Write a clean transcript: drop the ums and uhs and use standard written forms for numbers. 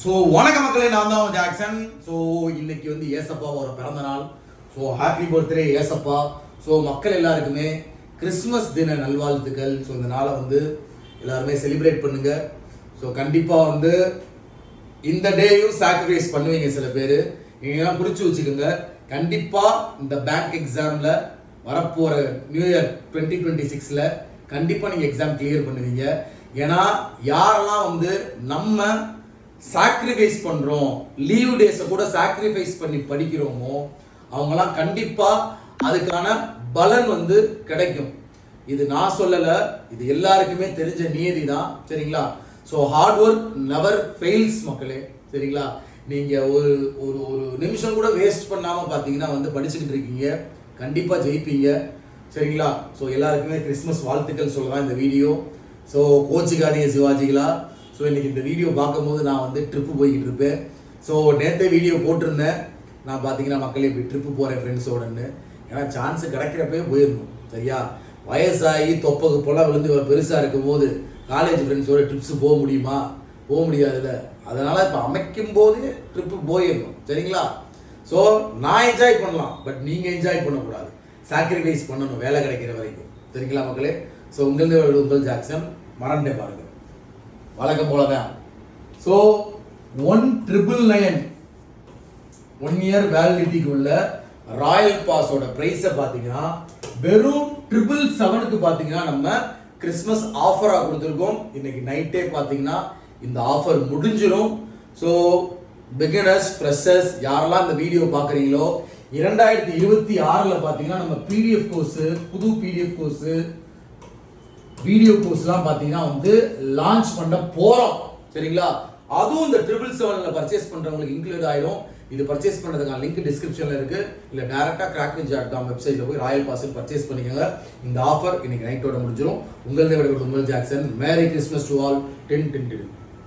So வணக்க மக்களே, நான் தான் ஜாக்சன். ஸோ இன்னைக்கு வந்து ஏசப்பாவோட பிறந்த நாள். ஸோ ஹாப்பி பர்த்டே ஏசப்பா. ஸோ மக்கள் எல்லாருக்குமே கிறிஸ்மஸ் தின நல்வாழ்த்துக்கள். ஸோ இந்த நாளை வந்து எல்லாருமே செலிப்ரேட் பண்ணுங்க. ஸோ கண்டிப்பாக வந்து இந்த டேயும் சாக்ரிஃபைஸ் பண்ணுவீங்க. சில பேர் நீங்கள்லாம் குறித்து வச்சுக்கோங்க. கண்டிப்பாக இந்த பேங்க் எக்ஸாமில் வரப்போகிற நியூ இயர் 2026 கண்டிப்பாக நீங்கள் எக்ஸாம் கிளியர் பண்ணுவீங்க. ஏன்னா யாரெல்லாம் வந்து நம்ம சாக்ரிஃபைஸ் பண்ணுறோம், லீவ் டேஸை கூட சாக்ரிஃபைஸ் பண்ணி படிக்கிறோமோ அவங்களாம் கண்டிப்பாக அதுக்கான பலன் வந்து கிடைக்கும். இது நான் சொல்லலை, இது எல்லாருக்குமே தெரிஞ்ச நியதி தான். சரிங்களா? So hard work never fails மக்களே. சரிங்களா? நீங்கள் ஒரு ஒரு ஒரு நிமிஷம் கூட வேஸ்ட் பண்ணாமல் பார்த்தீங்கன்னா வந்து படிச்சுக்கிட்டு இருக்கீங்க, கண்டிப்பாக ஜெயிப்பீங்க. சரிங்களா? ஸோ எல்லாருக்குமே கிறிஸ்மஸ் வாழ்த்துக்கள் சொல்லலாம் இந்த வீடியோ. ஸோ கோச்சிக்காதீங்க சிவாஜிகளா. ஸோ இன்றைக்கி இந்த வீடியோ பார்க்கும்போது நான் வந்து ட்ரிப்பு போய்கிட்டு இருப்பேன். ஸோ நேற்றே வீடியோ போட்டிருந்தேன். நான் பார்த்தீங்கன்னா மக்களே இப்படி ட்ரிப்பு போகிறேன் ஃப்ரெண்ட்ஸோடன்னு. ஏன்னா சான்ஸு கிடைக்கிறப்பே போயிடணும். சரியா? வயசாகி தொப்பகு போல விழுந்து பெருசாக இருக்கும் போது காலேஜ் ஃப்ரெண்ட்ஸோட ட்ரிப்ஸு போக முடியுமா? போக முடியாதுல்ல. அதனால் இப்போ அமைக்கும் போதே ட்ரிப்பு போயிடணும். சரிங்களா? ஸோ நான் என்ஜாய் பண்ணலாம், பட் நீங்கள் என்ஜாய் பண்ணக்கூடாது. சாக்ரிஃபைஸ் பண்ணணும் வேலை கிடைக்கிற வரைக்கும். சரிங்களா மக்களே? ஸோ உங்களது உங்கள் ஜாக்சன். மறந்தே பாருங்கள், வழக்கம் போல தான். ஸோ 1999 1 இயர் வேலிடிட்டிக்கு உள்ள ராயல் பாஸோட ப்ரைஸை பார்த்தீங்கன்னா வெறும் 777க்கு பார்த்தீங்கன்னா நம்ம கிறிஸ்மஸ் ஆஃபராக கொடுத்துருக்கோம். இன்னைக்கு நைட்டே பார்த்தீங்கன்னா இந்த ஆஃபர் முடிஞ்சிடும். ஸோ பிகினர்ஸ், ஃப்ரெஷர்ஸ் யாரெல்லாம் இந்த வீடியோ பார்க்குறீங்களோ 2026 பார்த்தீங்கன்னா நம்ம பிடிஎஃப் கோர்ஸு, புது பிடிஎஃப் கோர்ஸு, வீடியோ கோர்ஸ்லாம் பார்த்தீங்கன்னா வந்து லான்ச் பண்ண போகிறோம். சரிங்களா? அதுவும் இந்த 777 பர்ச்சேஸ் பண்ணுறவங்களுக்கு இன்க்ளூட் ஆயிடும். இது பர்ச்சேஸ் பண்ணுறதுக்கான லிங்க் டிஸ்கிரிப்ஷனில் இருக்குது. இல்லை டேரெக்டாக crackveg.com வெப்சைட்டில் போய் ராயல் பாஸில் பர்ச்சேஸ் பண்ணிக்கோங்க. இந்த ஆஃபர் இன்னைக்கு நைட்டோட முடிஞ்சிடும். உங்களதே விட உங்கள் Jackson. Merry Christmas to all. 10-10.